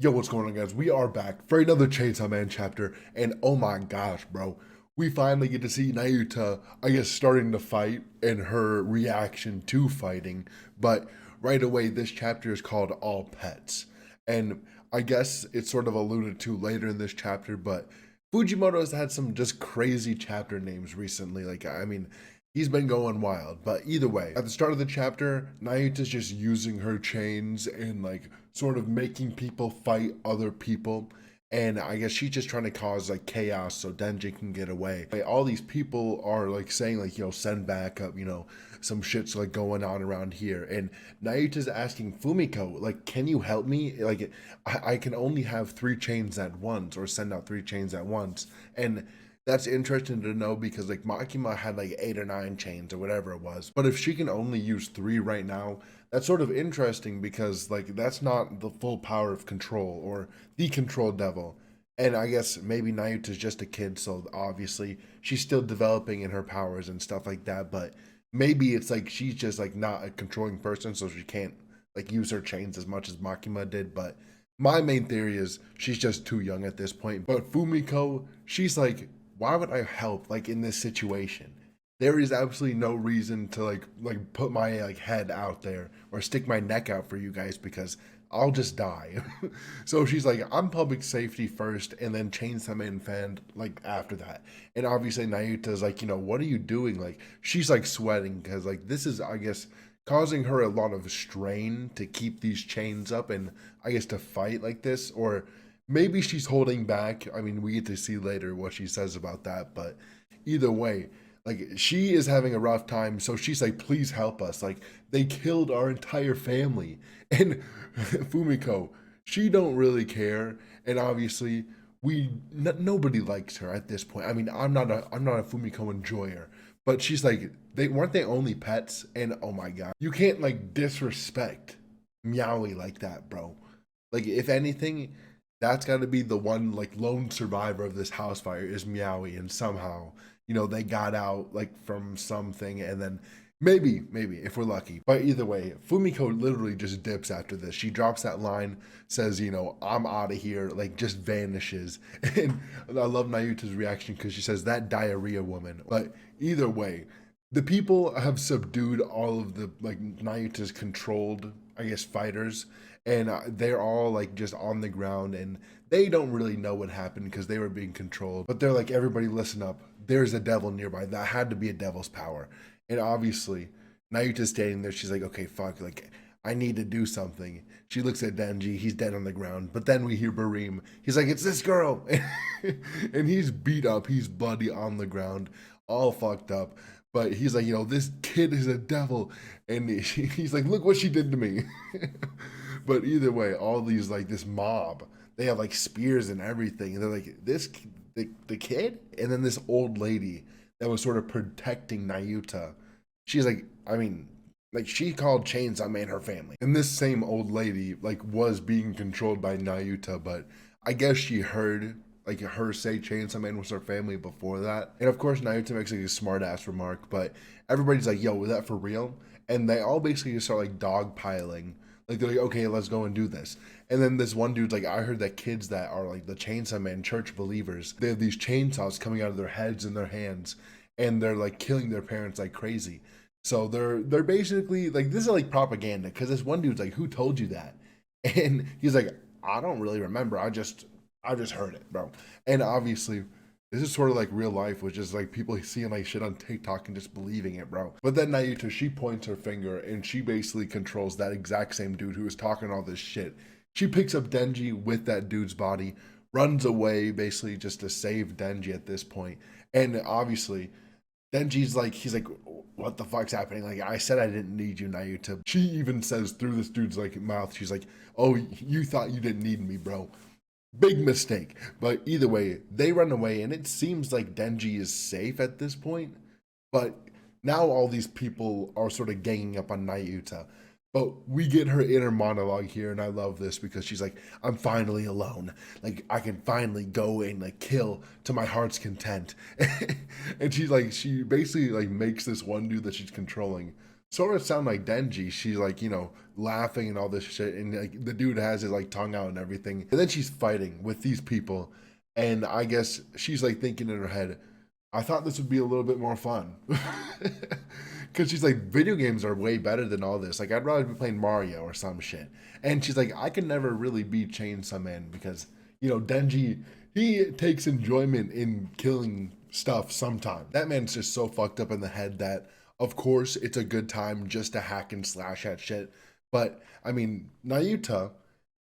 Yo, what's going on, guys? We are back for another Chainsaw Man chapter, and oh my gosh, bro, we finally get to see Nayuta, I guess, starting to fight and her reaction to fighting. But right away, this chapter is called All Pets, and I guess it's sort of alluded to later in this chapter, but Fujimoto has had some just crazy chapter names recently. Like, I mean, he's been going wild. But either way, at the start of the chapter, Nayuta's just using her chains and like sort of making people fight other people. And I guess she's just trying to cause like chaos so Denji can get away. Like, all these people are like saying like, send back up, some shit's like going on around here. And Nayuta's asking Fumiko, like, can you help me? Like, I can only have three chains at once or send out three chains at once. And that's interesting to know because like Makima had like 8 or 9 chains or whatever it was. But if she can only use 3 right now, that's sort of interesting because like that's not the full power of control or the control devil. And I guess maybe Nayuta's just a kid, so obviously she's still developing in her powers and stuff like that. But maybe it's like she's just like not a controlling person, so she can't like use her chains as much as Makima did. But my main theory is she's just too young at this point. But Fumiko, she's like, why would I help like in this situation? There is absolutely no reason to like put my like head out there or stick my neck out for you guys because I'll just die. So she's like, I'm public safety first and then Chainsaw Man fan like after that. And obviously Nayuta's like, what are you doing? Like she's like sweating because like this is I guess causing her a lot of strain to keep these chains up and I guess to fight like this or maybe she's holding back. I mean, we get to see later what she says about that, but either way, like she is having a rough time, so she's like, "Please help us!" Like they killed our entire family, and Fumiko, she don't really care, and obviously nobody likes her at this point. I mean, I'm not a Fumiko enjoyer, but she's like, they only pets, and oh my god, you can't like disrespect Meowie like that, bro. Like if anything, that's got to be the one like lone survivor of this house fire is Meowie, and somehow they got out like from something, and then maybe if we're lucky. But either way, Fumiko literally just dips after this. She drops that line, says, I'm out of here, like just vanishes. And I love Nayuta's reaction because she says that diarrhea woman. But either way, the people have subdued all of the like Nayuta's controlled, I guess, fighters, and they're all like just on the ground, and they don't really know what happened because they were being controlled. But they're like, everybody, listen up. There's a devil nearby. That had to be a devil's power, and obviously, Nayuta's standing there. She's like, okay, fuck, like. I need to do something. She looks at Denji. He's dead on the ground. But then we hear Bareem. He's like, it's this girl. And he's beat up. He's bloody on the ground, all fucked up. But he's like, this kid is a devil. And he's like, look what she did to me. But either way, all these, like, this mob, they have, like, spears and everything. And they're like, the kid? And then this old lady that was sort of protecting Nayuta. She's like, I mean, like she called Chainsaw Man her family. And this same old lady, like, was being controlled by Nayuta, but I guess she heard like her say Chainsaw Man was her family before that. And of course Nayuta makes like a smart ass remark, but everybody's like, yo, was that for real? And they all basically just start like dogpiling. Like they're like, okay, let's go and do this. And then this one dude's like, I heard that kids that are like the Chainsaw Man church believers, they have these chainsaws coming out of their heads and their hands, and they're like killing their parents like crazy. So they're basically like this is like propaganda because this one dude's like, who told you that? And he's like, I don't really remember. I just heard it, bro. And obviously, this is sort of like real life, which is like people seeing like shit on TikTok and just believing it, bro. But then Nayuta, she points her finger and she basically controls that exact same dude who was talking all this shit. She picks up Denji with that dude's body, runs away basically just to save Denji at this point. And obviously, Denji's like, he's like, what the fuck's happening? Like, I said I didn't need you, Nayuta. She even says through this dude's like mouth, she's like, oh, you thought you didn't need me, bro. Big mistake. But either way, they run away, and it seems like Denji is safe at this point. But now all these people are sort of ganging up on Nayuta. But we get her inner monologue here, and I love this because she's like, I'm finally alone. Like, I can finally go and like kill to my heart's content. And she's like, she basically like makes this one dude that she's controlling sort of sound like Denji. She's like, laughing and all this shit, and like the dude has his like tongue out and everything. And then she's fighting with these people, and I guess she's like thinking in her head, I thought this would be a little bit more fun. Cause she's like, video games are way better than all this. Like I'd rather be playing Mario or some shit. And she's like, I can never really be Chainsaw Man because, Denji, he takes enjoyment in killing stuff sometimes. That man's just so fucked up in the head that of course it's a good time just to hack and slash at shit. But I mean, Nayuta,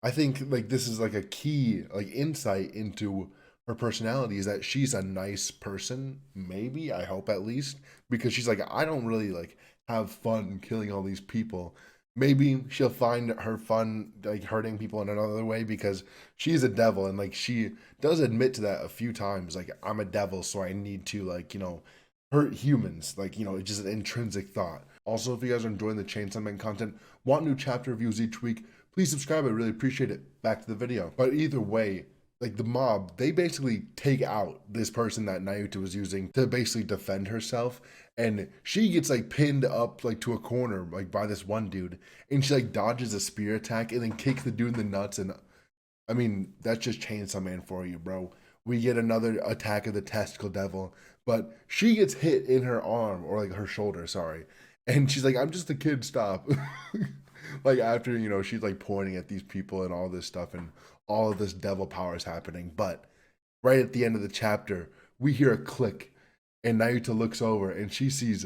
I think like this is like a key like insight into her personality is that she's a nice person, maybe, I hope at least, because she's like, I don't really like have fun killing all these people. Maybe she'll find her fun like hurting people in another way because she's a devil and like she does admit to that a few times. Like, I'm a devil, so I need to like, hurt humans. Like, it's just an intrinsic thought. Also, if you guys are enjoying the Chainsaw Man content, want new chapter reviews each week, please subscribe. I really appreciate it. Back to the video. But either way, like the mob, they basically take out this person that Nayuta was using to basically defend herself. And she gets like pinned up like to a corner like by this one dude. And she like dodges a spear attack and then kicks the dude in the nuts. And I mean, that's just Chainsaw Man for you, bro. We get another attack of the testicle devil, but she gets hit in her arm or like her shoulder, sorry. And she's like, I'm just a kid, stop. Like after, she's like pointing at these people and all this stuff and all of this devil power is happening. But right at the end of the chapter, we hear a click and Nayuta looks over and she sees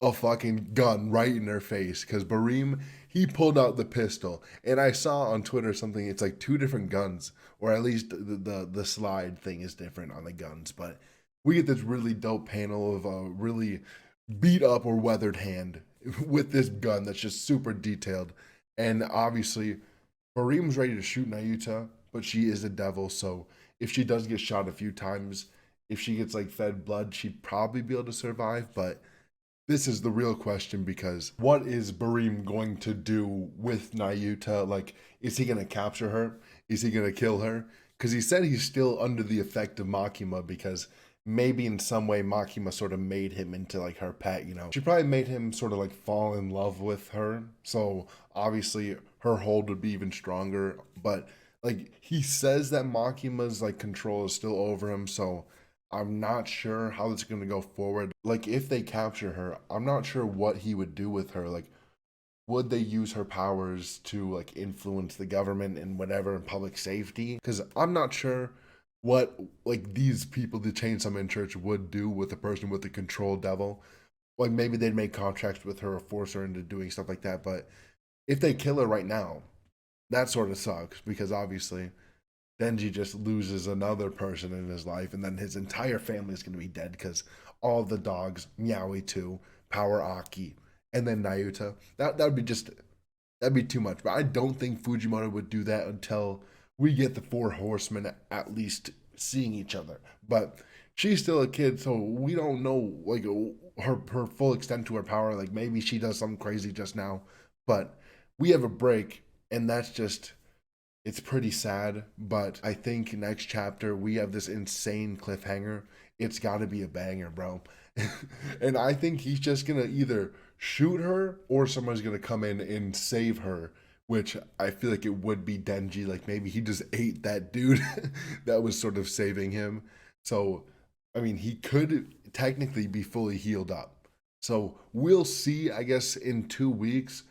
a fucking gun right in her face because Barim, he pulled out the pistol. And I saw on Twitter something, it's like two different guns, or at least the slide thing is different on the guns. But we get this really dope panel of a really beat up or weathered hand with this gun that's just super detailed. And obviously, Barim's ready to shoot Nayuta, but she is a devil, so if she does get shot a few times, if she gets like fed blood, she'd probably be able to survive. But this is the real question because what is Barim going to do with Nayuta? Like, is he gonna capture her? Is he gonna kill her? Because he said he's still under the effect of Makima because maybe in some way Makima sort of made him into like her pet. She probably made him sort of like fall in love with her. So obviously her hold would be even stronger. But like he says that Makima's like control is still over him, so I'm not sure how it's gonna go forward. Like if they capture her, I'm not sure what he would do with her. Like would they use her powers to like influence the government and whatever in public safety? Because I'm not sure what like these people, the Chainsaw Man Church, would do with a person with the control devil. Like maybe they'd make contracts with her or force her into doing stuff like that. But if they kill her right now, that sort of sucks because obviously Denji just loses another person in his life, and then his entire family is going to be dead because all the dogs, Meowie too, Power Aki, and then Nayuta. That would be just that'd be too much. But I don't think Fujimoto would do that until we get the four horsemen at least seeing each other. But she's still a kid, so we don't know like her full extent to her power. Like maybe she does something crazy just now, but we have a break, and that's just it's pretty sad. But I think next chapter we have this insane cliffhanger. It's got to be a banger, bro. And I think he's just gonna either shoot her or someone's gonna come in and save her, which I feel like it would be Denji. Like maybe he just ate that dude that was sort of saving him. So, I mean, he could technically be fully healed up. So we'll see, I guess, in 2 weeks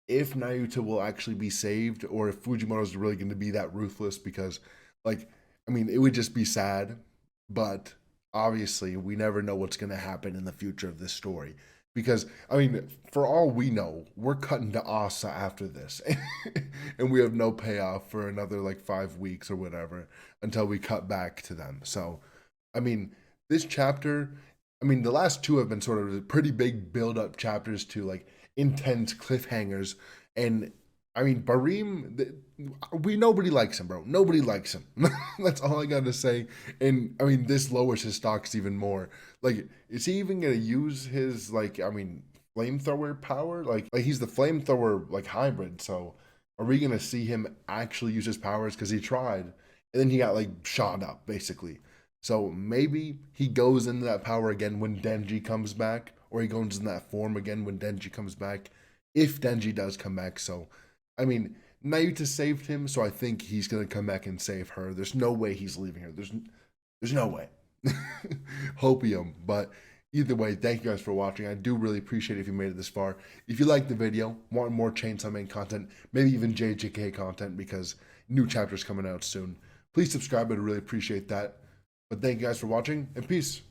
if Nayuta will actually be saved or if Fujimoto's really going to be that ruthless because, like, I mean, it would just be sad, but obviously we never know what's going to happen in the future of this story. Because, I mean, for all we know, we're cutting to Asa after this. And we have no payoff for another like 5 weeks or whatever until we cut back to them. So, I mean, this chapter, I mean, the last two have been sort of pretty big build up chapters to like intense cliffhangers. And I mean, Barim, we nobody likes him, bro. Nobody likes him. That's all I got to say. And I mean, this lowers his stocks even more. Like, is he even gonna use his like? I mean, flamethrower power? Like he's the flamethrower like hybrid. So, are we gonna see him actually use his powers? Because he tried, and then he got like shot up basically. So maybe he goes into that power again when Denji comes back, or he goes in that form again when Denji comes back, if Denji does come back. So, I mean, Nayuta saved him, so I think he's gonna come back and save her. There's no way he's leaving her. There's no way. Hopium. But either way, thank you guys for watching. I do really appreciate it if you made it this far. If you liked the video, want more Chainsaw Man content, maybe even JJK content because new chapters coming out soon, please subscribe. I'd really appreciate that. But thank you guys for watching, and peace.